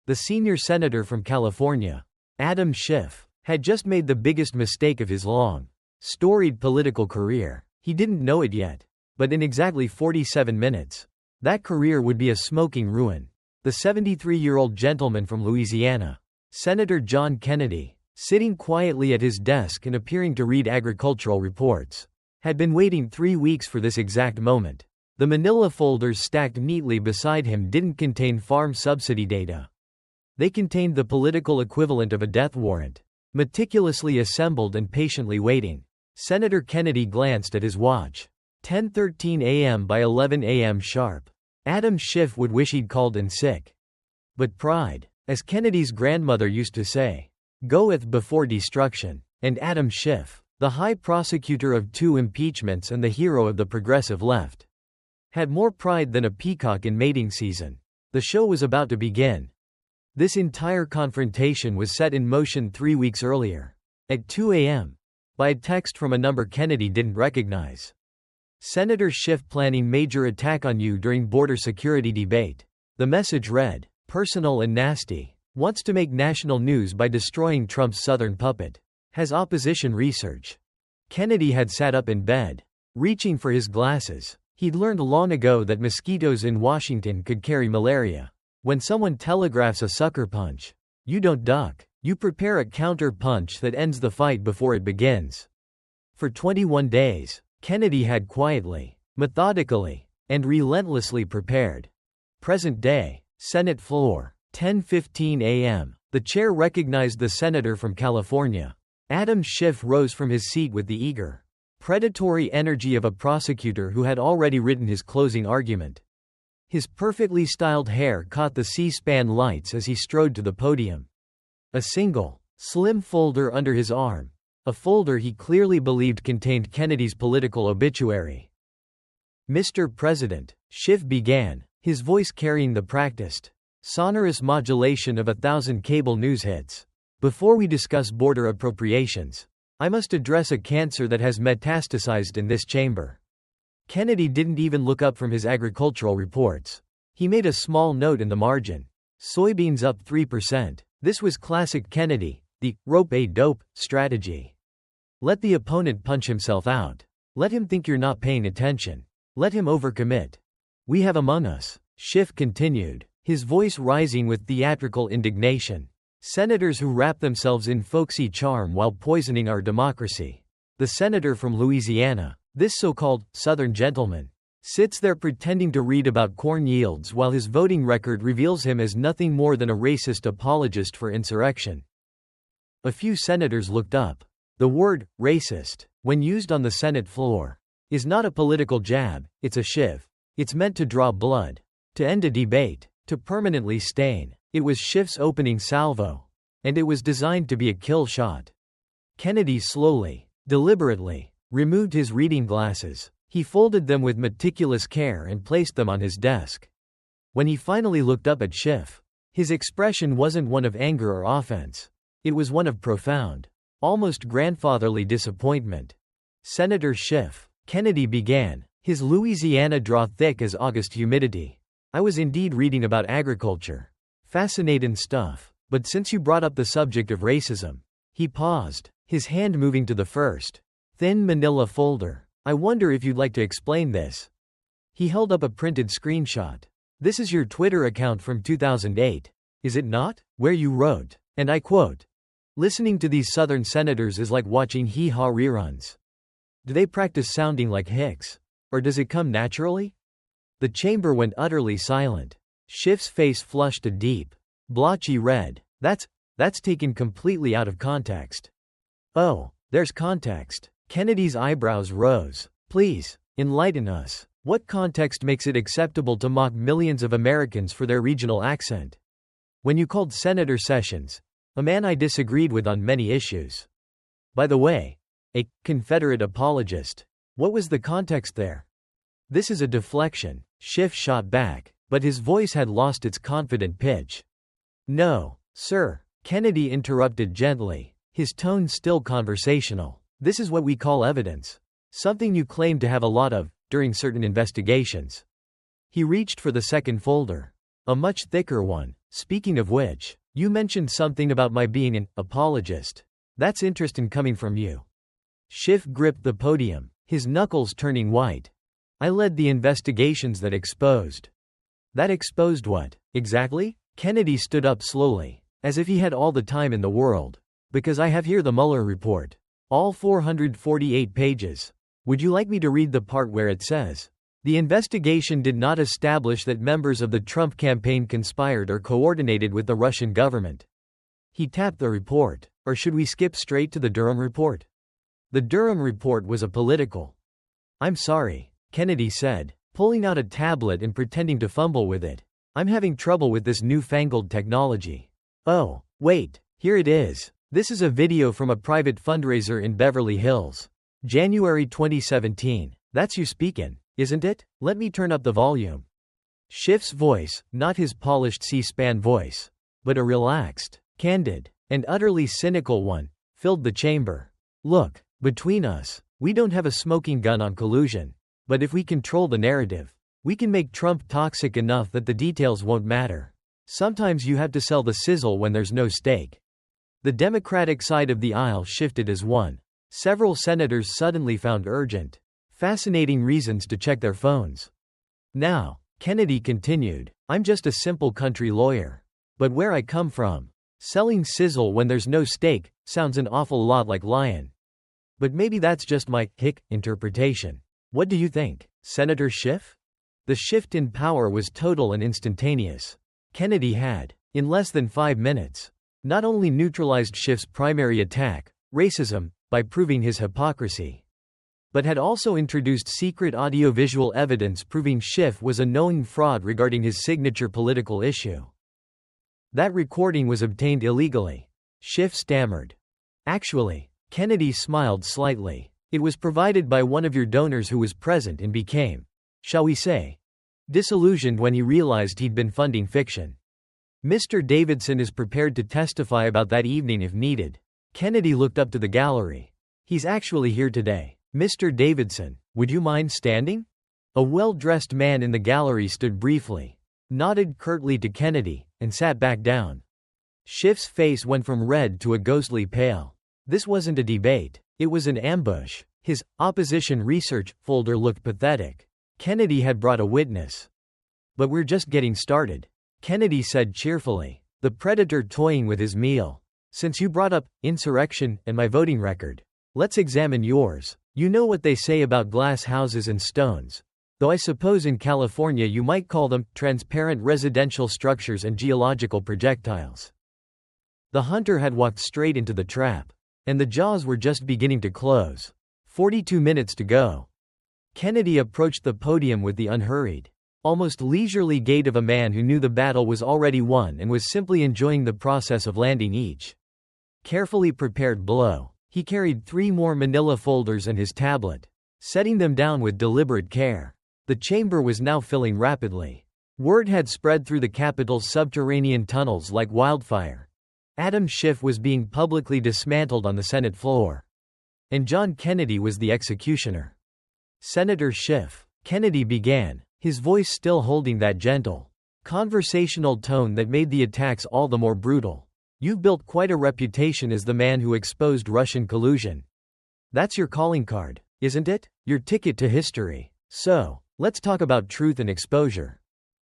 The senior senator from California, Adam Schiff, had just made the biggest mistake of his long, storied political career. He didn't know it yet, but in exactly 47 minutes, that career would be a smoking ruin. The 73-year-old gentleman from Louisiana, Senator John Kennedy, sitting quietly at his desk and appearing to read agricultural reports, had been waiting 3 weeks for this exact moment. The manila folders stacked neatly beside him didn't contain farm subsidy data. They contained the political equivalent of a death warrant, meticulously assembled and patiently waiting. Senator Kennedy glanced at his watch. 10:13 a.m. By 11 a.m. sharp. Adam Schiff would wish he'd called in sick. But pride, as Kennedy's grandmother used to say, goeth before destruction, and Adam Schiff, the high prosecutor of 2 impeachments and the hero of the progressive left, had more pride than a peacock in mating season. The show was about to begin. This entire confrontation was set in motion 3 weeks earlier, at 2 a.m., by a text from a number Kennedy didn't recognize. Senator Schiff planning major attack on you during border security debate. The message read, personal and nasty. Wants to make national news by destroying Trump's southern puppet. Has opposition research. Kennedy had sat up in bed, reaching for his glasses. He'd learned long ago that mosquitoes in Washington could carry malaria. When someone telegraphs a sucker punch, you don't duck. You prepare a counter punch that ends the fight before it begins. For 21 days, Kennedy had quietly, methodically, and relentlessly prepared. Present day, Senate floor, 10:15 a.m. The chair recognized the senator from California. Adam Schiff rose from his seat with the eager, predatory energy of a prosecutor who had already written his closing argument. His perfectly styled hair caught the C-SPAN lights as he strode to the podium. A single, slim folder under his arm. A folder he clearly believed contained Kennedy's political obituary. Mr. President, Schiff began, his voice carrying the practiced, sonorous modulation of 1,000 cable news hits. Before we discuss border appropriations, I must address a cancer that has metastasized in this chamber. Kennedy didn't even look up from his agricultural reports. He made a small note in the margin. Soybeans up 3%. This was classic Kennedy, the rope-a-dope strategy. Let the opponent punch himself out. Let him think you're not paying attention. Let him overcommit. We have among us, Schiff continued, his voice rising with theatrical indignation, senators who wrap themselves in folksy charm while poisoning our democracy. The senator from Louisiana, this so-called Southern gentleman, sits there pretending to read about corn yields while his voting record reveals him as nothing more than a racist apologist for insurrection. A few senators looked up. The word, racist, when used on the Senate floor, is not a political jab, it's a shiv. It's meant to draw blood, to end a debate, to permanently stain. It was Schiff's opening salvo, and it was designed to be a kill shot. Kennedy slowly, deliberately, removed his reading glasses. He folded them with meticulous care and placed them on his desk. When he finally looked up at Schiff, his expression wasn't one of anger or offense. It was one of profound, almost grandfatherly disappointment. Senator Schiff, Kennedy began, his Louisiana draw thick as August humidity. I was indeed reading about agriculture. Fascinating stuff. But since you brought up the subject of racism, he paused, his hand moving to the first, thin manila folder. I wonder if you'd like to explain this. He held up a printed screenshot. This is your Twitter account from 2008, is it not? Where you wrote, and I quote, listening to these Southern senators is like watching hee-haw reruns. Do they practice sounding like Hicks? Or does it come naturally? The chamber went utterly silent. Schiff's face flushed a deep, blotchy red. That's taken completely out of context. Oh, there's context. Kennedy's eyebrows rose. Please, enlighten us. What context makes it acceptable to mock millions of Americans for their regional accent? When you called Senator Sessions, a man I disagreed with on many issues, by the way, a Confederate apologist, what was the context there? This is a deflection, Schiff shot back, but his voice had lost its confident pitch. No, sir, Kennedy interrupted gently, his tone still conversational. This is what we call evidence. Something you claim to have a lot of, during certain investigations. He reached for the second folder. A much thicker one. Speaking of which, you mentioned something about my being an apologist. That's interesting coming from you. Schiff gripped the podium, his knuckles turning white. I led the investigations that exposed. That exposed what, exactly? Kennedy stood up slowly, as if he had all the time in the world. Because I have here the Mueller report. All 448 pages. Would you like me to read the part where it says, "The investigation did not establish that members of the Trump campaign conspired or coordinated with the Russian government." He tapped the report. Or should we skip straight to the Durham report? The Durham report was a political. I'm sorry, Kennedy said, pulling out a tablet and pretending to fumble with it. I'm having trouble with this newfangled technology. Oh, wait, here it is. This is a video from a private fundraiser in Beverly Hills. January 2017. That's you speaking, isn't it? Let me turn up the volume. Schiff's voice, not his polished C-SPAN voice, but a relaxed, candid, and utterly cynical one, filled the chamber. Look, between us, we don't have a smoking gun on collusion. But if we control the narrative, we can make Trump toxic enough that the details won't matter. Sometimes you have to sell the sizzle when there's no stake. The Democratic side of the aisle shifted as one. Several senators suddenly found urgent, fascinating reasons to check their phones. Now, Kennedy continued, I'm just a simple country lawyer. But where I come from, selling sizzle when there's no stake sounds an awful lot like lying. But maybe that's just my interpretation. What do you think, Senator Schiff? The shift in power was total and instantaneous. Kennedy had, in less than 5 minutes, not only neutralized Schiff's primary attack, racism, by proving his hypocrisy, but had also introduced secret audiovisual evidence proving Schiff was a knowing fraud regarding his signature political issue. That recording was obtained illegally. Schiff stammered. Actually, Kennedy smiled slightly. It was provided by one of your donors who was present and became, shall we say, disillusioned when he realized he'd been funding fiction. Mr. Davidson is prepared to testify about that evening if needed. Kennedy looked up to the gallery. He's actually here today. Mr. Davidson, would you mind standing? A well-dressed man in the gallery stood briefly, nodded curtly to Kennedy, and sat back down. Schiff's face went from red to a ghostly pale. This wasn't a debate. It was an ambush. His opposition research folder looked pathetic. Kennedy had brought a witness. But we're just getting started, Kennedy said cheerfully, the predator toying with his meal. Since you brought up insurrection and my voting record, let's examine yours. You know what they say about glass houses and stones. Though I suppose in California you might call them transparent residential structures and geological projectiles. The hunter had walked straight into the trap. And the jaws were just beginning to close. 42 minutes to go. Kennedy approached the podium with the unhurried, almost leisurely gait of a man who knew the battle was already won and was simply enjoying the process of landing each carefully prepared blow. He carried 3 more manila folders and his tablet, setting them down with deliberate care. The chamber was now filling rapidly. Word had spread through the Capitol's subterranean tunnels like wildfire. Adam Schiff was being publicly dismantled on the Senate floor. And John Kennedy was the executioner. Senator Schiff, Kennedy began, his voice still holding that gentle, conversational tone that made the attacks all the more brutal. You've built quite a reputation as the man who exposed Russian collusion. That's your calling card, isn't it? Your ticket to history. So, let's talk about truth and exposure.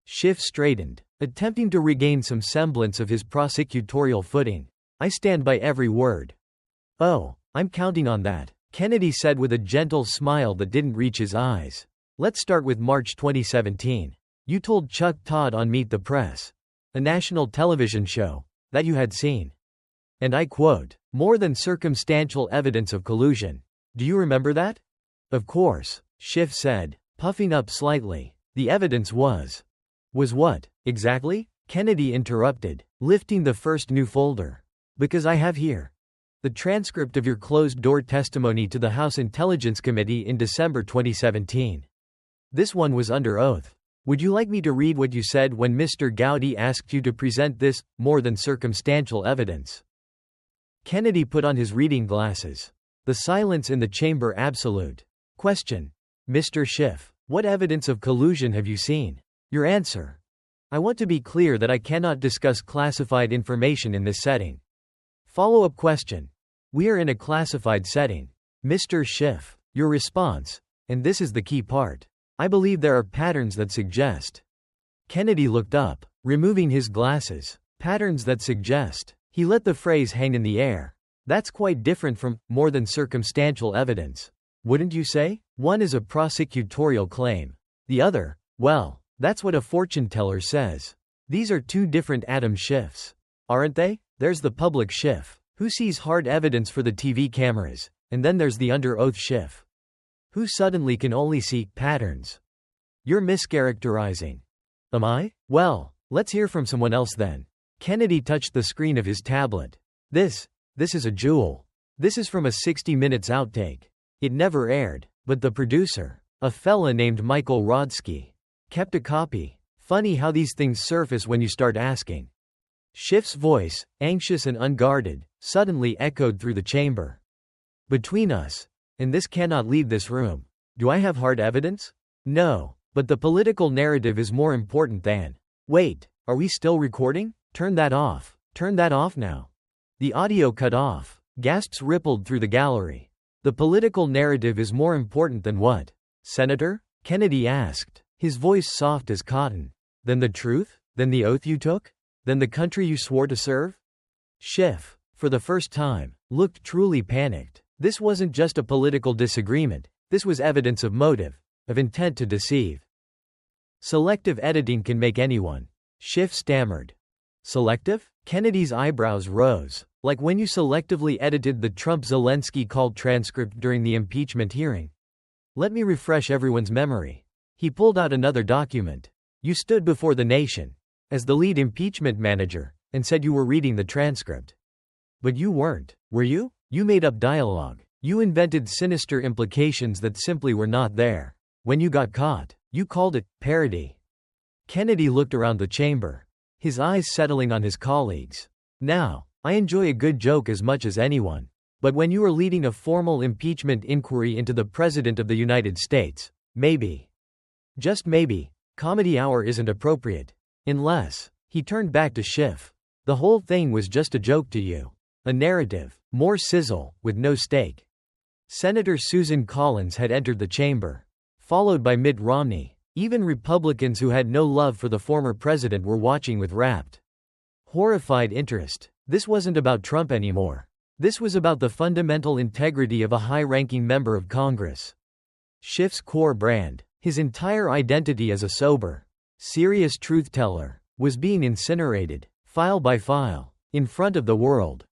Schiff straightened, attempting to regain some semblance of his prosecutorial footing. I stand by every word. Oh, I'm counting on that, Kennedy said with a gentle smile that didn't reach his eyes. Let's start with March 2017. You told Chuck Todd on Meet the Press, a national television show, that you had seen, and I quote, more than circumstantial evidence of collusion. Do you remember that? Of course, Schiff said, puffing up slightly. The evidence was what, exactly? Kennedy interrupted, lifting the first new folder. Because I have here the transcript of your closed-door testimony to the House Intelligence Committee in December 2017. This one was under oath. Would you like me to read what you said when Mr. Gowdy asked you to present this, more than circumstantial evidence? Kennedy put on his reading glasses. The silence in the chamber absolute. Question. Mr. Schiff, what evidence of collusion have you seen? Your answer. I want to be clear that I cannot discuss classified information in this setting. Follow-up question. We are in a classified setting. Mr. Schiff, your response, and this is the key part. I believe there are patterns that suggest. Kennedy looked up, removing his glasses. Patterns that suggest. He let the phrase hang in the air. That's quite different from more than circumstantial evidence. Wouldn't you say? One is a prosecutorial claim. The other, well, that's what a fortune teller says. These are two different Adam Schiffs. Aren't they? There's the public Schiff, who sees hard evidence for the TV cameras, and then there's the under-oath Schiff, who suddenly can only see patterns. You're mischaracterizing. Am I? Well, let's hear from someone else then. Kennedy touched the screen of his tablet. This is a jewel. This is from a 60 Minutes outtake. It never aired, but the producer, a fella named Michael Rodsky, kept a copy. Funny how these things surface when you start asking. Schiff's voice, anxious and unguarded, suddenly echoed through the chamber. Between us, and this cannot leave this room. Do I have hard evidence? No, but the political narrative is more important than. Wait, are we still recording? Turn that off. Turn that off now. The audio cut off. Gasps rippled through the gallery. The political narrative is more important than what? Senator? Kennedy asked, his voice soft as cotton. Than the truth? Than the oath you took? Than the country you swore to serve? Schiff, for the first time, looked truly panicked. This wasn't just a political disagreement, this was evidence of motive, of intent to deceive. Selective editing can make anyone. Schiff stammered. Selective? Kennedy's eyebrows rose, like when you selectively edited the Trump-Zelensky call transcript during the impeachment hearing. Let me refresh everyone's memory. He pulled out another document. You stood before the nation, as the lead impeachment manager, and said you were reading the transcript. But you weren't, were you? You made up dialogue. You invented sinister implications that simply were not there. When you got caught, you called it parody. Kennedy looked around the chamber, his eyes settling on his colleagues. Now, I enjoy a good joke as much as anyone. But when you are leading a formal impeachment inquiry into the President of the United States, maybe, just maybe, comedy hour isn't appropriate. Unless, he turned back to Schiff. The whole thing was just a joke to you. A narrative, more sizzle, with no stake. Senator Susan Collins had entered the chamber, followed by Mitt Romney. Even Republicans who had no love for the former president were watching with rapt, horrified interest. This wasn't about Trump anymore. This was about the fundamental integrity of a high-ranking member of Congress. Schiff's core brand, his entire identity as a sober, serious truth-teller, was being incinerated, file by file, in front of the world.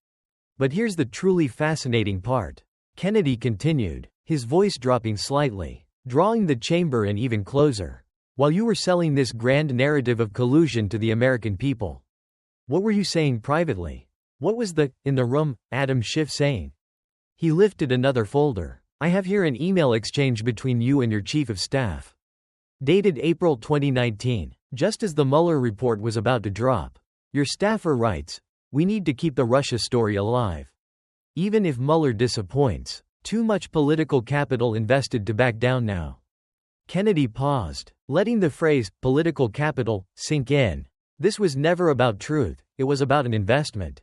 But here's the truly fascinating part. Kennedy continued, his voice dropping slightly, drawing the chamber in even closer. While you were selling this grand narrative of collusion to the American people, what were you saying privately? What was the, in the room, Adam Schiff saying? He lifted another folder. I have here an email exchange between you and your chief of staff. Dated April 2019, just as the Mueller report was about to drop. Your staffer writes, we need to keep the Russia story alive. Even if Mueller disappoints, too much political capital invested to back down now. Kennedy paused, letting the phrase, political capital, sink in. This was never about truth, it was about an investment.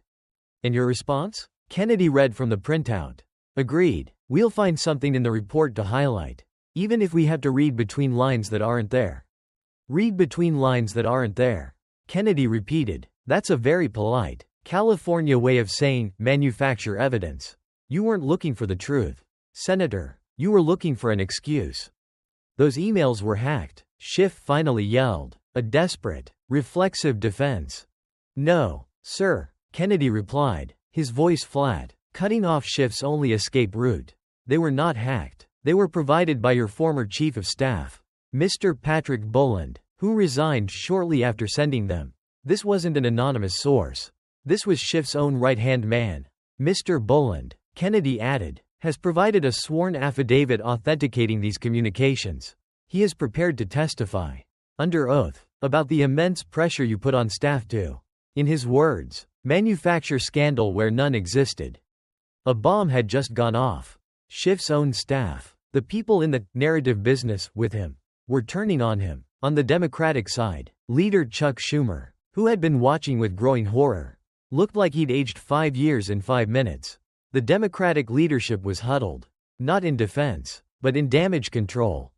And your response? Kennedy read from the printout. Agreed. We'll find something in the report to highlight. Even if we have to read between lines that aren't there. Read between lines that aren't there. Kennedy repeated. That's a very polite, California way of saying, manufacture evidence. You weren't looking for the truth. Senator, you were looking for an excuse. Those emails were hacked, Schiff finally yelled. A desperate, reflexive defense. No, sir, Kennedy replied, his voice flat, cutting off Schiff's only escape route. They were not hacked. They were provided by your former chief of staff, Mr. Patrick Boland, who resigned shortly after sending them. This wasn't an anonymous source. This was Schiff's own right-hand man. Mr. Boland, Kennedy added, has provided a sworn affidavit authenticating these communications. He is prepared to testify, under oath, about the immense pressure you put on staff to, in his words, manufacture scandal where none existed. A bomb had just gone off. Schiff's own staff, the people in the narrative business with him, were turning on him. On the Democratic side, Leader Chuck Schumer, who had been watching with growing horror, looked like he'd aged 5 years in 5 minutes. The Democratic leadership was huddled, not in defense, but in damage control.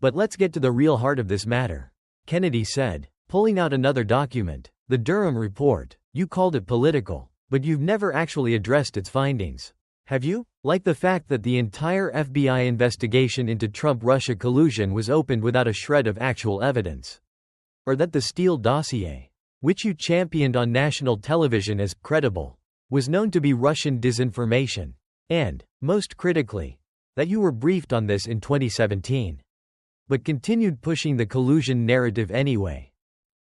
"But let's get to the real heart of this matter," Kennedy said, pulling out another document, the Durham report. "You called it political, but you've never actually addressed its findings. Have you? Like the fact that the entire FBI investigation into Trump-Russia collusion was opened without a shred of actual evidence. Or that the Steele dossier, which you championed on national television as credible, was known to be Russian disinformation. And, most critically, that you were briefed on this in 2017. But continued pushing the collusion narrative anyway.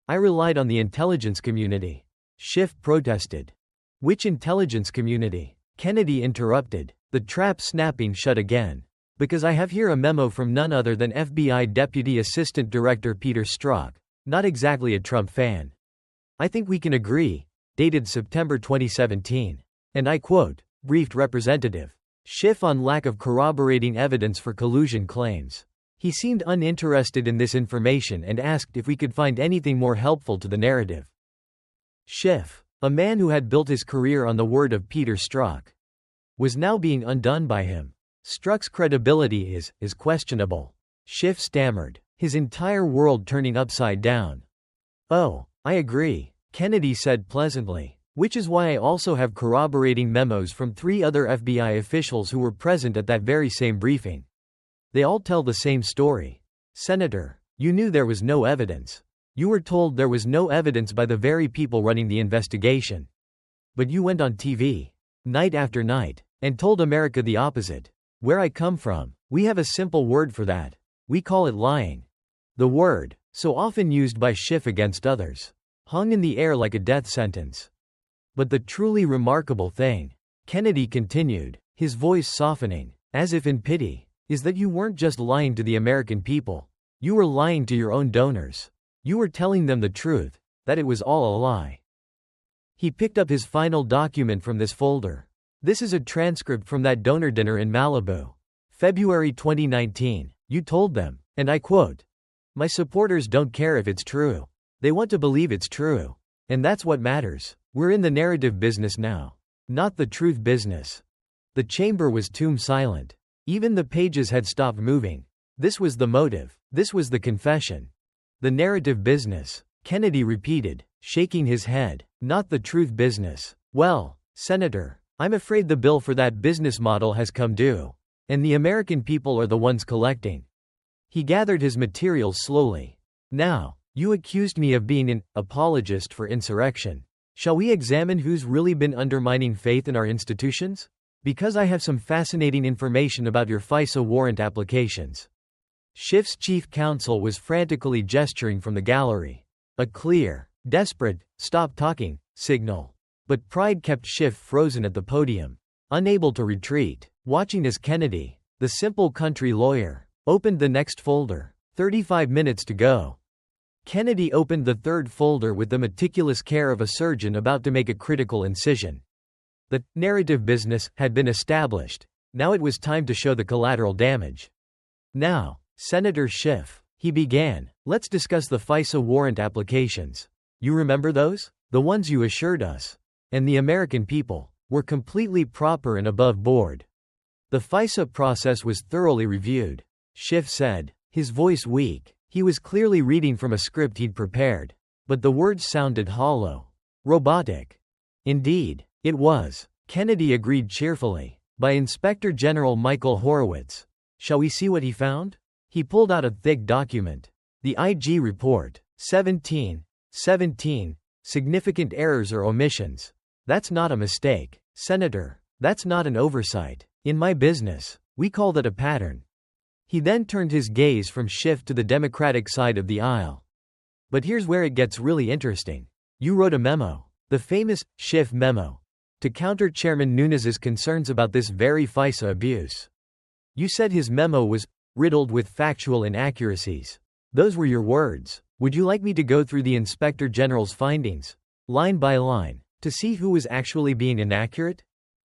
I relied on the intelligence community," Schiff protested. "Which intelligence community?" Kennedy interrupted, the trap snapping shut again. "Because I have here a memo from none other than FBI Deputy Assistant Director Peter Strzok, not exactly a Trump fan. I think we can agree, dated September 2017. And I quote, briefed Representative Schiff on lack of corroborating evidence for collusion claims. He seemed uninterested in this information and asked if we could find anything more helpful to the narrative." Schiff, a man who had built his career on the word of Peter Strzok, was now being undone by him. "Strzok's credibility is questionable," Schiff stammered, his entire world turning upside down. "Oh, I agree," Kennedy said pleasantly, "which is why I also have corroborating memos from 3 other FBI officials who were present at that very same briefing. They all tell the same story. Senator, you knew there was no evidence. You were told there was no evidence by the very people running the investigation. But you went on TV, night after night, and told America the opposite. Where I come from, we have a simple word for that. We call it lying." The word, so often used by Schiff against others, hung in the air like a death sentence. "But the truly remarkable thing," Kennedy continued, his voice softening, as if in pity, "is that you weren't just lying to the American people. You were lying to your own donors. You were telling them the truth, that it was all a lie." He picked up his final document from this folder. "This is a transcript from that donor dinner in Malibu. February 2019. You told them, and I quote, 'My supporters don't care if it's true. They want to believe it's true. And that's what matters. We're in the narrative business now, not the truth business.'" The chamber was tomb silent. Even the pages had stopped moving. This was the motive. This was the confession. "The narrative business," Kennedy repeated, shaking his head, "not the truth business. Well, Senator, I'm afraid the bill for that business model has come due. And the American people are the ones collecting." He gathered his materials slowly. "Now, you accused me of being an apologist for insurrection. Shall we examine who's really been undermining faith in our institutions? Because I have some fascinating information about your FISA warrant applications." Schiff's chief counsel was frantically gesturing from the gallery. A clear, desperate, "stop talking" signal. But pride kept Schiff frozen at the podium, unable to retreat, watching as Kennedy, the simple country lawyer, opened the next folder. 35 minutes to go. Kennedy opened the third folder with the meticulous care of a surgeon about to make a critical incision. The narrative business had been established. Now it was time to show the collateral damage. "Now, Senator Schiff," he began, "let's discuss the FISA warrant applications. You remember those? The ones you assured us, and the American people, were completely proper and above board." "The FISA process was thoroughly reviewed," Schiff said, his voice weak. He was clearly reading from a script he'd prepared. But the words sounded hollow. "Robotic." "Indeed, it was," Kennedy agreed cheerfully. "By Inspector General Michael Horowitz. Shall we see what he found?" He pulled out a thick document. The IG report. 17 significant errors or omissions. "That's not a mistake, Senator. That's not an oversight. In my business, we call that a pattern." He then turned his gaze from Schiff to the Democratic side of the aisle. "But here's where it gets really interesting. You wrote a memo, the famous Schiff memo, to counter Chairman Nunes's concerns about this very FISA abuse. You said his memo was riddled with factual inaccuracies. Those were your words. Would you like me to go through the Inspector General's findings, line by line, to see who was actually being inaccurate?"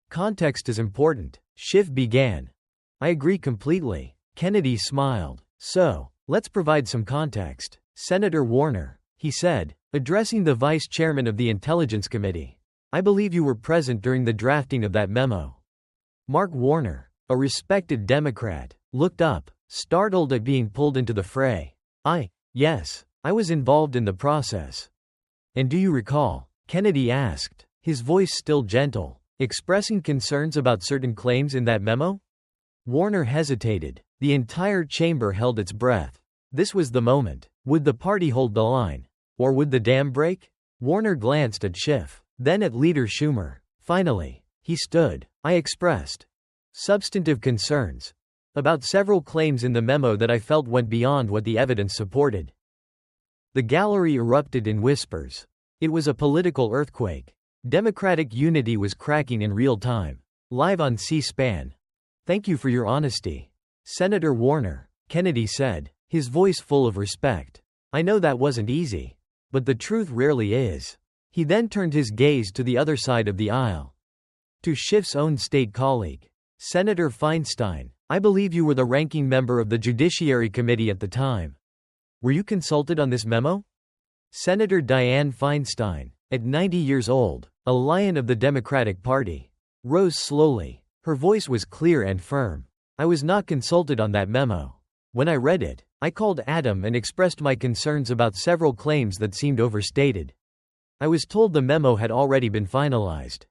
"Context is important," Schiff began. "I agree completely." Kennedy smiled. "So, let's provide some context. Senator Warner," he said, addressing the vice chairman of the Intelligence Committee. I believe you were present during the drafting of that memo. Mark Warner, a respected Democrat, looked up, startled at being pulled into the fray. Yes, I was involved in the process. And do you recall? Kennedy asked, his voice still gentle, expressing concerns about certain claims in that memo? Warner hesitated. The entire chamber held its breath. This was the moment. Would the party hold the line? Or would the dam break? Warner glanced at Schiff, then at Leader Schumer. Finally, he stood. I expressed substantive concerns about several claims in the memo that I felt went beyond what the evidence supported. The gallery erupted in whispers. It was a political earthquake. Democratic unity was cracking in real time. Live on C-SPAN. Thank you for your honesty, Senator Warner, Kennedy said, his voice full of respect. I know that wasn't easy. But the truth rarely is. He then turned his gaze to the other side of the aisle. To Schiff's own state colleague, Senator Feinstein. I believe you were the ranking member of the Judiciary Committee at the time. Were you consulted on this memo? Senator Dianne Feinstein, at 90 years old, a lion of the Democratic Party, rose slowly. Her voice was clear and firm. I was not consulted on that memo. When I read it, I called Adam and expressed my concerns about several claims that seemed overstated. I was told the memo had already been finalized.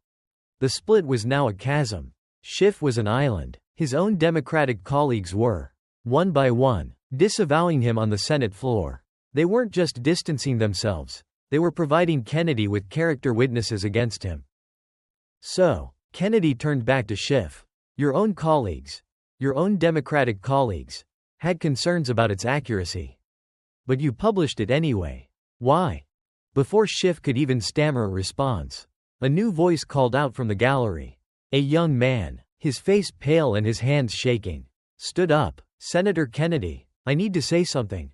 The split was now a chasm. Schiff was an island. His own Democratic colleagues were, one by one, disavowing him on the Senate floor. They weren't just distancing themselves. They were providing Kennedy with character witnesses against him. So, Kennedy turned back to Schiff. Your own colleagues, your own Democratic colleagues, had concerns about its accuracy. But you published it anyway. Why? Before Schiff could even stammer a response, a new voice called out from the gallery. A young man, his face pale and his hands shaking, stood up. Senator Kennedy, I need to say something.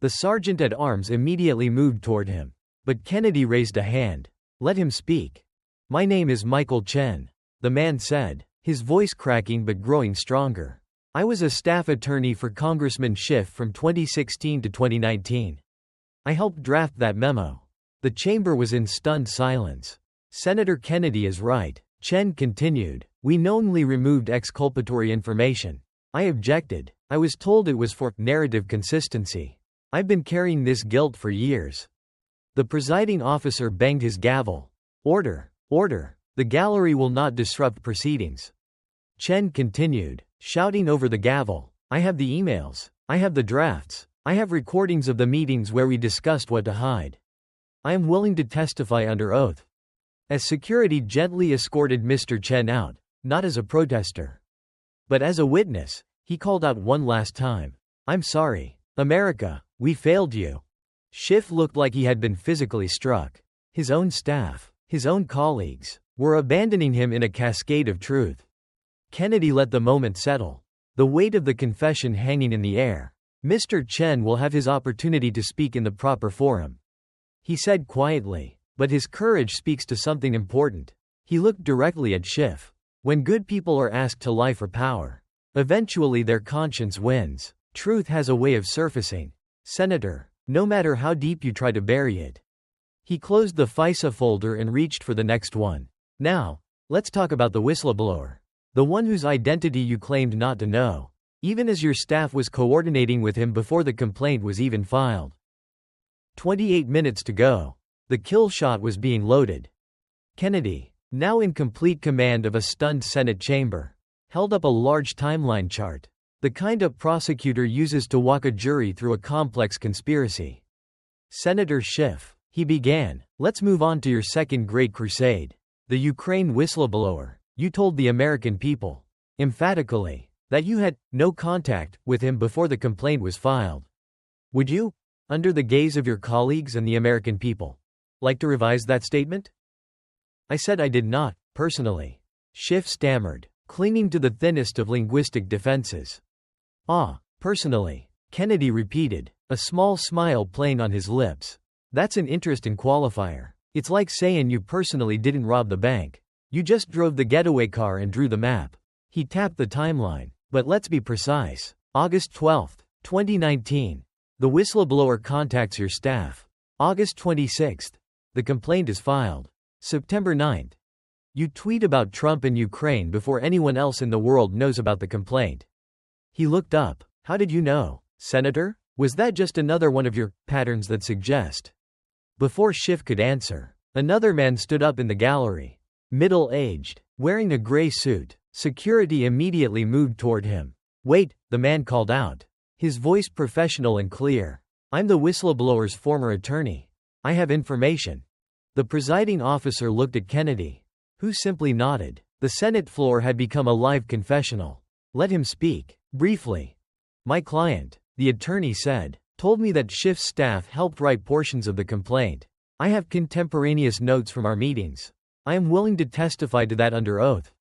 The sergeant at arms immediately moved toward him. But Kennedy raised a hand. Let him speak. My name is Michael Chen, the man said, his voice cracking but growing stronger. I was a staff attorney for Congressman Schiff from 2016 to 2019. I helped draft that memo. The chamber was in stunned silence. Senator Kennedy is right, Chen continued. We knowingly removed exculpatory information. I objected. I was told it was for narrative consistency. I've been carrying this guilt for years. The presiding officer banged his gavel. Order, order. The gallery will not disrupt proceedings. Chen continued, shouting over the gavel. I have the emails. I have the drafts. I have recordings of the meetings where we discussed what to hide. I am willing to testify under oath. As security gently escorted Mr. Chen out, not as a protester, but as a witness, he called out one last time. I'm sorry, America, we failed you. Schiff looked like he had been physically struck. His own staff, his own colleagues, were abandoning him in a cascade of truth. Kennedy let the moment settle, the weight of the confession hanging in the air. Mr. Chen will have his opportunity to speak in the proper forum, he said quietly, but his courage speaks to something important. He looked directly at Schiff. When good people are asked to lie for power, eventually their conscience wins. Truth has a way of surfacing, Senator, no matter how deep you try to bury it. He closed the FISA folder and reached for the next one. Now, let's talk about the whistleblower. The one whose identity you claimed not to know, even as your staff was coordinating with him before the complaint was even filed. 28 minutes to go. The kill shot was being loaded. Kennedy, now in complete command of a stunned Senate chamber, held up a large timeline chart, the kind a prosecutor uses to walk a jury through a complex conspiracy. Senator Schiff, he began, let's move on to your second great crusade. The Ukraine whistleblower. You told the American people, emphatically, that you had no contact with him before the complaint was filed. Would you, under the gaze of your colleagues and the American people, like to revise that statement? I said I did not, personally. Schiff stammered, clinging to the thinnest of linguistic defenses. Personally, Kennedy repeated, a small smile playing on his lips. That's an interesting qualifier. It's like saying you personally didn't rob the bank. You just drove the getaway car and drew the map. He tapped the timeline. But let's be precise. August 12, 2019. The whistleblower contacts your staff. August 26. The complaint is filed. September 9. You tweet about Trump and Ukraine before anyone else in the world knows about the complaint. He looked up. How did you know, Senator? Was that just another one of your patterns that suggest? Before Schiff could answer, another man stood up in the gallery. Middle-aged, wearing a gray suit, security immediately moved toward him. Wait, the man called out. His voice professional and clear. I'm the whistleblower's former attorney. I have information. The presiding officer looked at Kennedy, who simply nodded. The Senate floor had become a live confessional. Let him speak. Briefly. My client, the attorney said, told me that Schiff's staff helped write portions of the complaint. I have contemporaneous notes from our meetings. I am willing to testify to that under oath.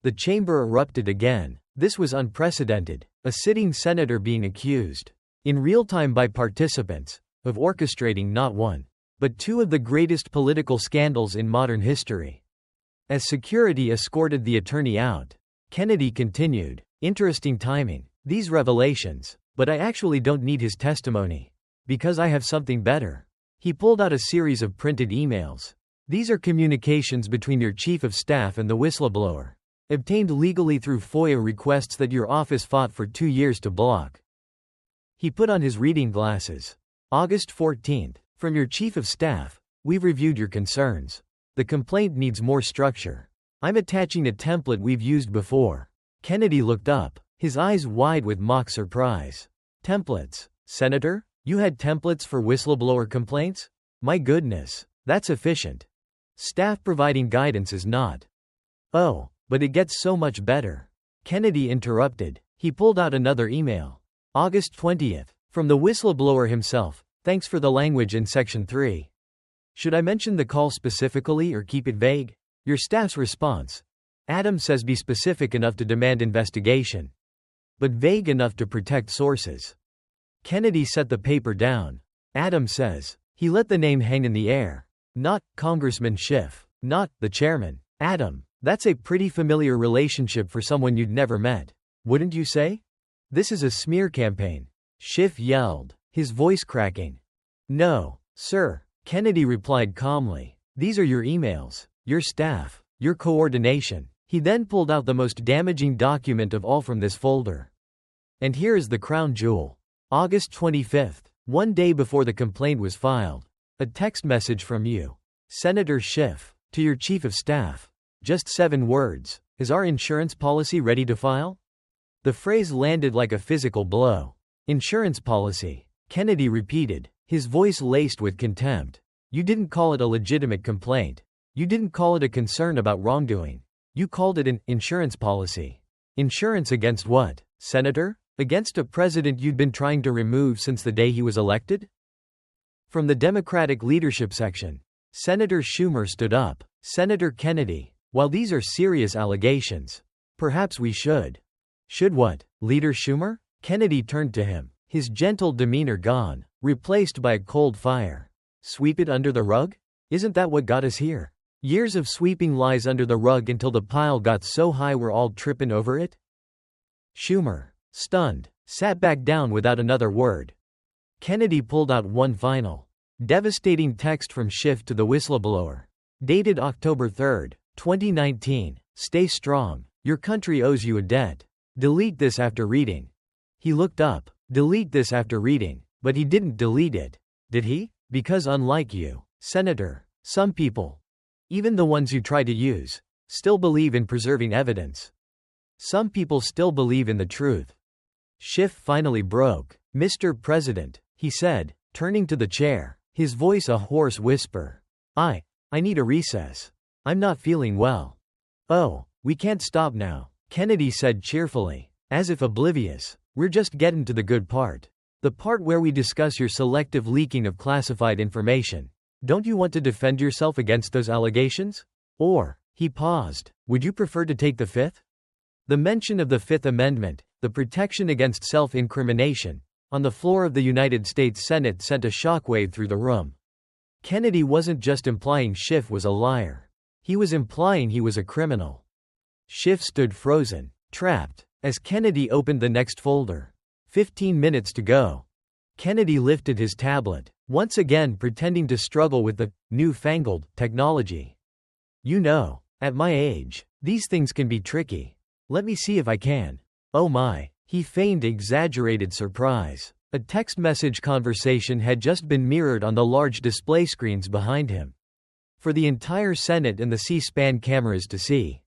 The chamber erupted again. This was unprecedented, a sitting senator being accused, in real time by participants, of orchestrating not one, but two of the greatest political scandals in modern history. As security escorted the attorney out, Kennedy continued, interesting timing, these revelations, but I actually don't need his testimony. Because I have something better. He pulled out a series of printed emails. These are communications between your chief of staff and the whistleblower, obtained legally through FOIA requests that your office fought for 2 years to block. He put on his reading glasses. August 14. From your chief of staff, we've reviewed your concerns. The complaint needs more structure. I'm attaching a template we've used before. Kennedy looked up, his eyes wide with mock surprise. Templates, Senator? You had templates for whistleblower complaints? My goodness, that's efficient. Staff providing guidance is not. Oh, but it gets so much better. Kennedy interrupted. He pulled out another email. August 20. From the whistleblower himself, thanks for the language in Section 3. Should I mention the call specifically or keep it vague? Your staff's response. Adam says be specific enough to demand investigation, but vague enough to protect sources. Kennedy set the paper down. Adam says. He let the name hang in the air. Not Congressman Schiff. Not the chairman. Adam. That's a pretty familiar relationship for someone you'd never met. Wouldn't you say? This is a smear campaign. Schiff yelled, his voice cracking. No, sir, Kennedy replied calmly. These are your emails, your staff, your coordination. He then pulled out the most damaging document of all from this folder. And here is the crown jewel. August 25, 1 day before the complaint was filed. A text message from you, Senator Schiff, to your chief of staff. Just 7 words. Is our insurance policy ready to file? The phrase landed like a physical blow. Insurance policy, Kennedy repeated, his voice laced with contempt. You didn't call it a legitimate complaint. You didn't call it a concern about wrongdoing. You called it an insurance policy. Insurance against what, Senator? Against a president you'd been trying to remove since the day he was elected? From the Democratic leadership section, Senator Schumer stood up. Senator Kennedy, while these are serious allegations, perhaps we should. Should what, Leader Schumer? Kennedy turned to him, his gentle demeanor gone, replaced by a cold fire. Sweep it under the rug? Isn't that what got us here? Years of sweeping lies under the rug until the pile got so high we're all tripping over it? Schumer, stunned, sat back down without another word. Kennedy pulled out one final, devastating text from Schiff to the whistleblower. Dated October 3, 2019. Stay strong. Your country owes you a debt. Delete this after reading. He looked up. Delete this after reading. But he didn't delete it. Did he? Because unlike you, Senator, some people, even the ones you try to use, still believe in preserving evidence. Some people still believe in the truth. Schiff finally broke. Mr. President, he said, turning to the chair, his voice a hoarse whisper. I need a recess. I'm not feeling well. Oh, we can't stop now, Kennedy said cheerfully, as if oblivious. We're just getting to the good part. The part where we discuss your selective leaking of classified information. Don't you want to defend yourself against those allegations? Or, he paused, would you prefer to take the Fifth? The mention of the Fifth Amendment, the protection against self-incrimination, on the floor of the United States Senate sent a shockwave through the room. Kennedy wasn't just implying Schiff was a liar. He was implying he was a criminal. Schiff stood frozen, trapped, as Kennedy opened the next folder. 15 minutes to go. Kennedy lifted his tablet. once again pretending to struggle with the newfangled technology. You know, at my age, these things can be tricky. Let me see if I can. Oh my, he feigned exaggerated surprise. A text message conversation had just been mirrored on the large display screens behind him, for the entire Senate and the C-SPAN cameras to see.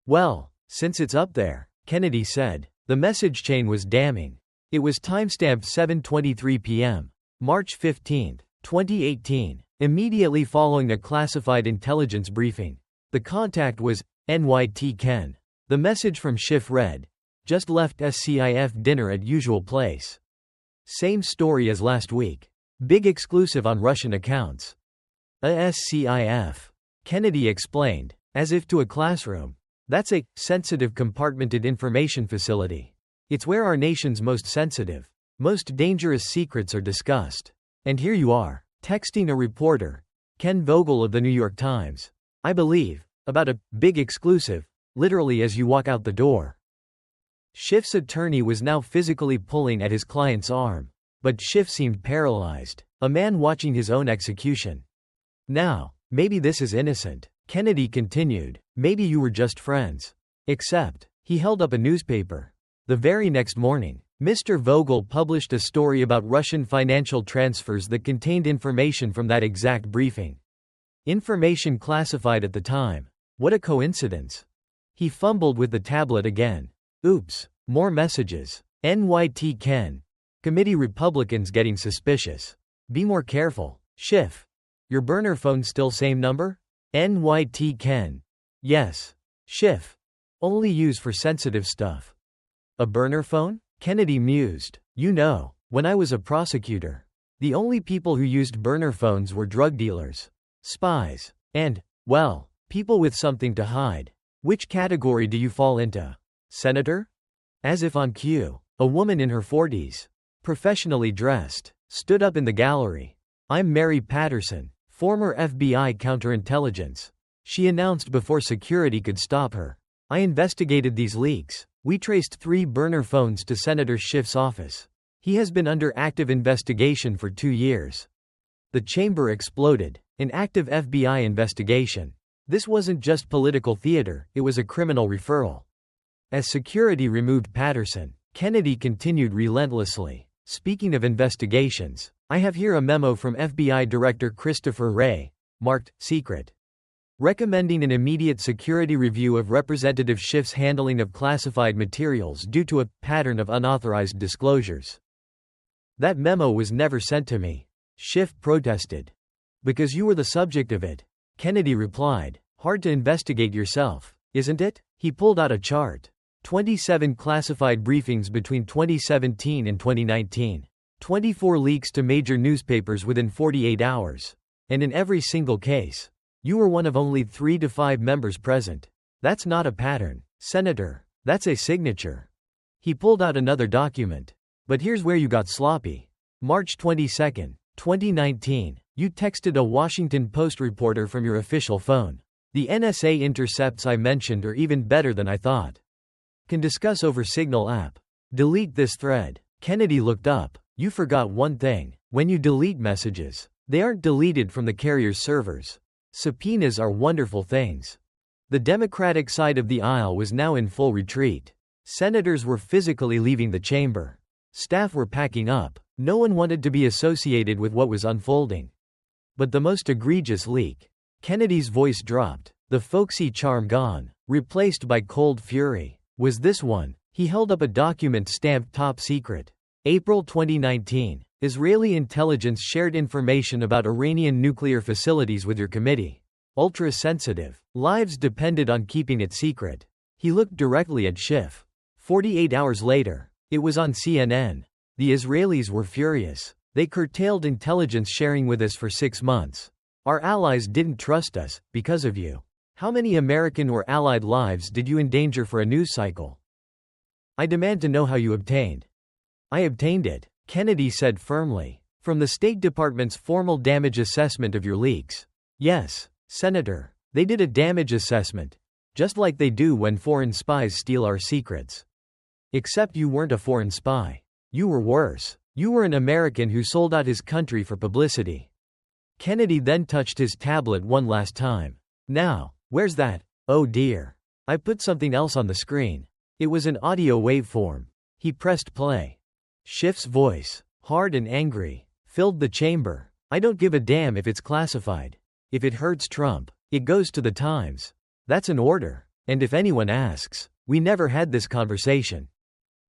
Well, since it's up there, Kennedy said. The message chain was damning. It was timestamped 7:23 p.m., March 15, 2018, immediately following a classified intelligence briefing. The contact was NYT Ken. The message from Schiff read, "Just left SCIF dinner at usual place." Same story as last week. Big exclusive on Russian accounts. A SCIF. Kennedy explained, as if to a classroom. That's a sensitive compartmented information facility. It's where our nation's most sensitive, most dangerous secrets are discussed. And here you are, texting a reporter, Ken Vogel of the New York Times, I believe, about a big exclusive, literally as you walk out the door. Schiff's attorney was now physically pulling at his client's arm, but Schiff seemed paralyzed, a man watching his own execution. Now, maybe this is innocent, Kennedy continued, maybe you were just friends. Except, he held up a newspaper. The very next morning, Mr. Vogel published a story about Russian financial transfers that contained information from that exact briefing. Information classified at the time. What a coincidence. He fumbled with the tablet again. Oops, more messages. NYT Ken. Committee Republicans getting suspicious. Be more careful. Schiff. Your burner phone still same number? NYT Ken. Yes. Schiff. Only use for sensitive stuff. A burner phone? Kennedy mused. You know, when I was a prosecutor, the only people who used burner phones were drug dealers, spies, and, well, people with something to hide. Which category do you fall into? Senator? As if on cue, a woman in her 40s, professionally dressed, stood up in the gallery. I'm Mary Patterson, former FBI counterintelligence. She announced before security could stop her. I investigated these leaks. We traced 3 burner phones to Senator Schiff's office. He has been under active investigation for 2 years. The chamber exploded. An active FBI investigation. This wasn't just political theater, it was a criminal referral. As security removed Patterson, Kennedy continued relentlessly. Speaking of investigations, I have here a memo from FBI Director Christopher Wray, marked secret, recommending an immediate security review of Representative Schiff's handling of classified materials due to a pattern of unauthorized disclosures. That memo was never sent to me, Schiff protested. Because you were the subject of it, Kennedy replied. Hard to investigate yourself, isn't it? He pulled out a chart. 27 classified briefings between 2017 and 2019. 24 leaks to major newspapers within 48 hours. And in every single case, you were one of only 3 to 5 members present. That's not a pattern, Senator. That's a signature. He pulled out another document. But here's where you got sloppy. March 22, 2019, you texted a Washington Post reporter from your official phone. The NSA intercepts I mentioned are even better than I thought. Can discuss over Signal app. Delete this thread. Kennedy looked up. You forgot one thing. When you delete messages, they aren't deleted from the carrier's servers. Subpoenas are wonderful things. The Democratic side of the aisle was now in full retreat. Senators were physically leaving the chamber. Staff were packing up. No one wanted to be associated with what was unfolding. But the most egregious leak. Kennedy's voice dropped. The folksy charm gone, replaced by cold fury. Was this one? He held up a document stamped top secret. April 2019. Israeli intelligence shared information about Iranian nuclear facilities with your committee. Ultra sensitive. Lives depended on keeping it secret. He looked directly at Schiff. 48 hours later, it was on CNN. The Israelis were furious. They curtailed intelligence sharing with us for 6 months. Our allies didn't trust us, because of you. How many American or Allied lives did you endanger for a news cycle? I demand to know how you obtained. I obtained it, Kennedy said firmly. From the State Department's formal damage assessment of your leaks. Yes, Senator. They did a damage assessment. Just like they do when foreign spies steal our secrets. Except you weren't a foreign spy. You were worse. You were an American who sold out his country for publicity. Kennedy then touched his tablet one last time. Now, where's that? Oh dear. I put something else on the screen. It was an audio waveform. He pressed play. Schiff's voice, hard and angry, filled the chamber. I don't give a damn if it's classified. If it hurts Trump, it goes to the Times. That's an order. And if anyone asks, we never had this conversation.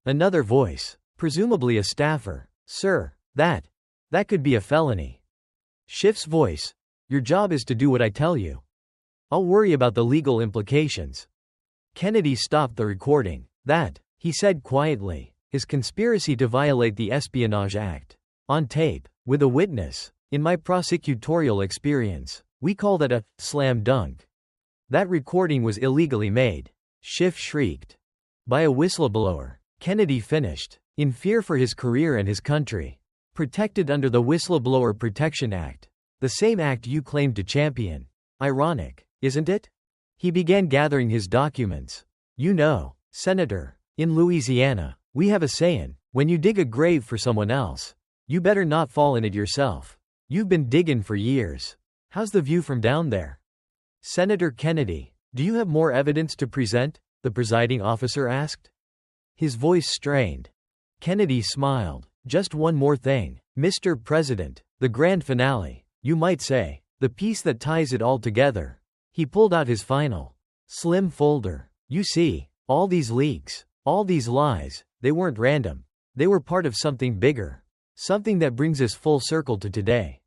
Another voice, presumably a staffer. Sir, that could be a felony. Schiff's voice, your job is to do what I tell you. I'll worry about the legal implications. Kennedy stopped the recording. That, he said quietly, is conspiracy to violate the Espionage Act. On tape, with a witness. In my prosecutorial experience, we call that a slam dunk. That recording was illegally made. Schiff shrieked. By a whistleblower. Kennedy finished. In fear for his career and his country. Protected under the Whistleblower Protection Act. The same act you claimed to champion. Ironic, isn't it? He began gathering his documents. You know, Senator, in Louisiana, we have a saying, when you dig a grave for someone else, you better not fall in it yourself. You've been digging for years. How's the view from down there? Senator Kennedy, do you have more evidence to present? The presiding officer asked. His voice strained. Kennedy smiled. Just one more thing, Mr. President, the grand finale, you might say, the piece that ties it all together. He pulled out his final, slim folder. You see, all these leaks, all these lies, they weren't random. They were part of something bigger. Something that brings us full circle to today.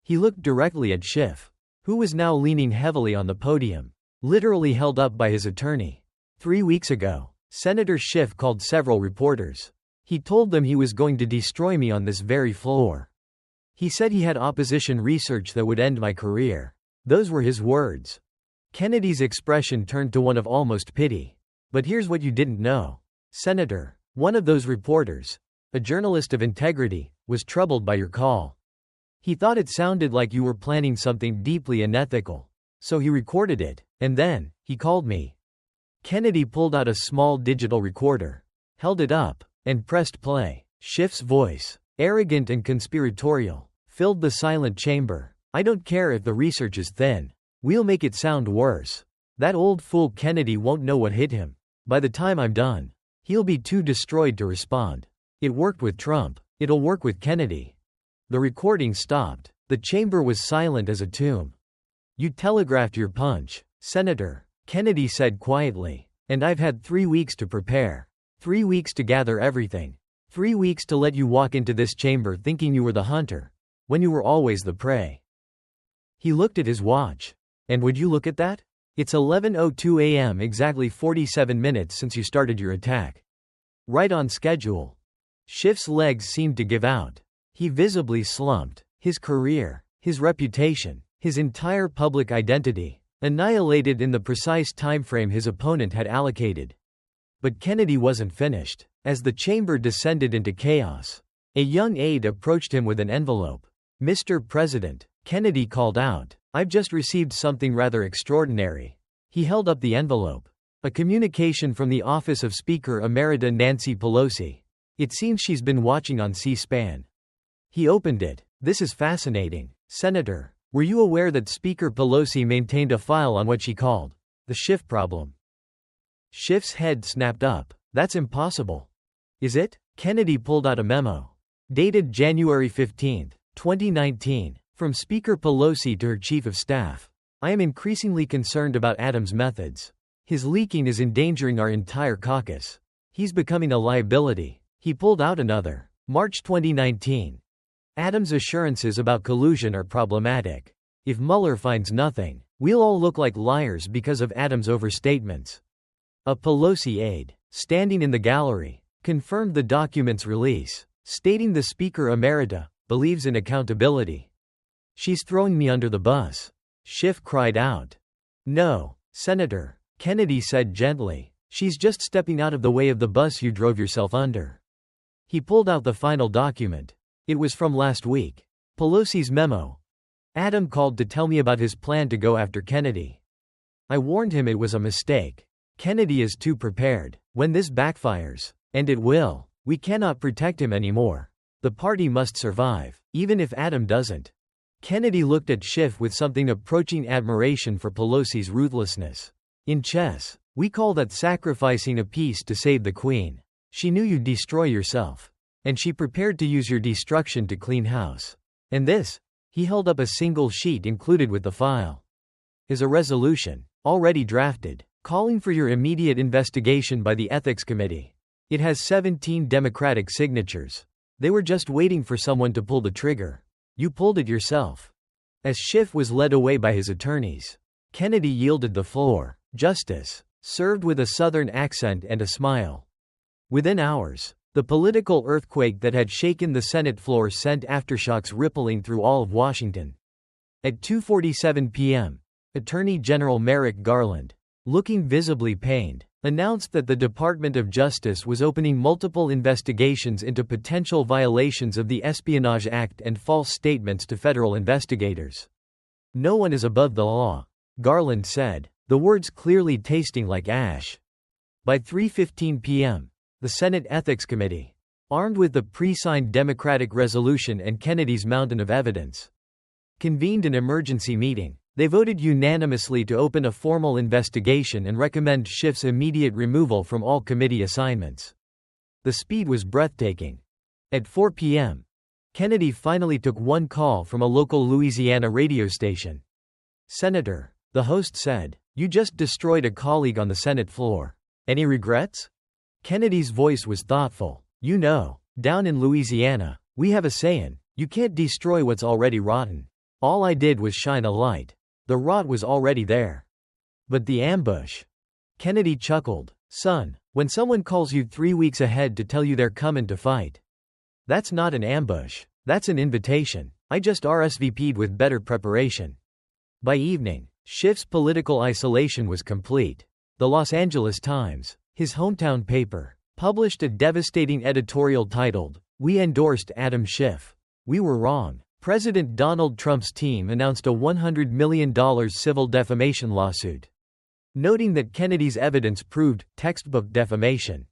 He looked directly at Schiff, who was now leaning heavily on the podium, literally held up by his attorney. 3 weeks ago, Senator Schiff called several reporters. He told them he was going to destroy me on this very floor. He said he had opposition research that would end my career. Those were his words. Kennedy's expression turned to one of almost pity. But here's what you didn't know. Senator, one of those reporters, a journalist of integrity, was troubled by your call. He thought it sounded like you were planning something deeply unethical. So he recorded it, and then, he called me. Kennedy pulled out a small digital recorder, held it up, and pressed play. Schiff's voice, arrogant and conspiratorial, filled the silent chamber. I don't care if the research is thin. We'll make it sound worse. That old fool Kennedy won't know what hit him. By the time I'm done, he'll be too destroyed to respond. It worked with Trump. It'll work with Kennedy. The recording stopped. The chamber was silent as a tomb. You telegraphed your punch, Senator, Kennedy said quietly. And I've had 3 weeks to prepare. 3 weeks to gather everything. 3 weeks to let you walk into this chamber thinking you were the hunter, when you were always the prey. He looked at his watch. And would you look at that? It's 11:02 a.m., exactly 47 minutes since you started your attack. Right on schedule. Schiff's legs seemed to give out. He visibly slumped. His career, his reputation, his entire public identity, annihilated in the precise timeframe his opponent had allocated. But Kennedy wasn't finished. As the chamber descended into chaos, a young aide approached him with an envelope. Mr. President, Kennedy called out, I've just received something rather extraordinary. He held up the envelope. A communication from the office of Speaker Emerita Nancy Pelosi. It seems she's been watching on C-SPAN. He opened it. This is fascinating. Senator, were you aware that Speaker Pelosi maintained a file on what she called the Schiff problem? Schiff's head snapped up. That's impossible. Is it? Kennedy pulled out a memo. Dated January 15, 2019. From Speaker Pelosi to her Chief of Staff. I am increasingly concerned about Adams' methods. His leaking is endangering our entire caucus. He's becoming a liability. He pulled out another. March 2019. Adams' assurances about collusion are problematic. If Mueller finds nothing, we'll all look like liars because of Adams' overstatements. A Pelosi aide, standing in the gallery, confirmed the document's release, stating the Speaker Emerita believes in accountability. She's throwing me under the bus. Schiff cried out. No, Senator, Kennedy said gently. She's just stepping out of the way of the bus you drove yourself under. He pulled out the final document. It was from last week. Pelosi's memo. Adam called to tell me about his plan to go after Kennedy. I warned him it was a mistake. Kennedy is too prepared. When this backfires, and it will, we cannot protect him anymore. The party must survive, even if Adam doesn't. Kennedy looked at Schiff with something approaching admiration for Pelosi's ruthlessness. In chess, we call that sacrificing a piece to save the queen. She knew you'd destroy yourself. And she prepared to use your destruction to clean house. And this? He held up a single sheet included with the file. Is a resolution, already drafted, calling for your immediate investigation by the Ethics Committee. It has 17 Democratic signatures. They were just waiting for someone to pull the trigger. You pulled it yourself. As Schiff was led away by his attorneys, Kennedy yielded the floor. Justice, served with a Southern accent and a smile. Within hours, the political earthquake that had shaken the Senate floor sent aftershocks rippling through all of Washington. At 2:47 p.m., Attorney General Merrick Garland, looking visibly pained, announced that the Department of Justice was opening multiple investigations into potential violations of the Espionage Act and false statements to federal investigators. No one is above the law, Garland said, the words clearly tasting like ash. By 3:15 p.m., the Senate Ethics Committee, armed with the pre-signed Democratic resolution and Kennedy's mountain of evidence, convened an emergency meeting. They voted unanimously to open a formal investigation and recommend Schiff's immediate removal from all committee assignments. The speed was breathtaking. At 4 p.m., Kennedy finally took one call from a local Louisiana radio station. "Senator," the host said, "you just destroyed a colleague on the Senate floor. Any regrets?" Kennedy's voice was thoughtful. "You know, down in Louisiana, we have a saying, you can't destroy what's already rotten. All I did was shine a light. The rot was already there." "But the ambush?" Kennedy chuckled. "Son, when someone calls you 3 weeks ahead to tell you they're coming to fight, that's not an ambush. That's an invitation. I just RSVP'd with better preparation." By evening, Schiff's political isolation was complete. The Los Angeles Times, his hometown paper, published a devastating editorial titled, "We endorsed Adam Schiff. We were wrong." President Donald Trump's team announced a $100 million civil defamation lawsuit, noting that Kennedy's evidence proved textbook defamation.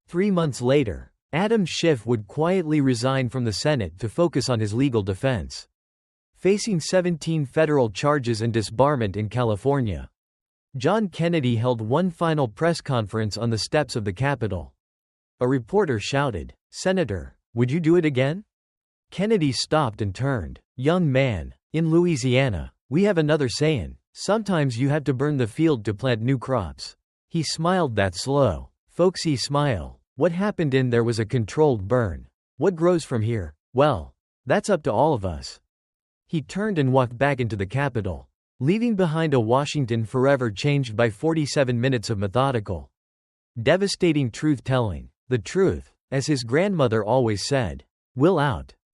3 months later, Adam Schiff would quietly resign from the Senate to focus on his legal defense, facing 17 federal charges and disbarment in California. John Kennedy held one final press conference on the steps of the Capitol. A reporter shouted, "Senator, would you do it again?" Kennedy stopped and turned. "Young man, in Louisiana, we have another saying, sometimes you have to burn the field to plant new crops." He smiled that slow, folksy smile. What happened in there was a controlled burn. What grows from here? Well, that's up to all of us. He turned and walked back into the Capitol, leaving behind a Washington forever changed by 47 minutes of methodical, devastating truth-telling. The truth, as his grandmother always said, will out.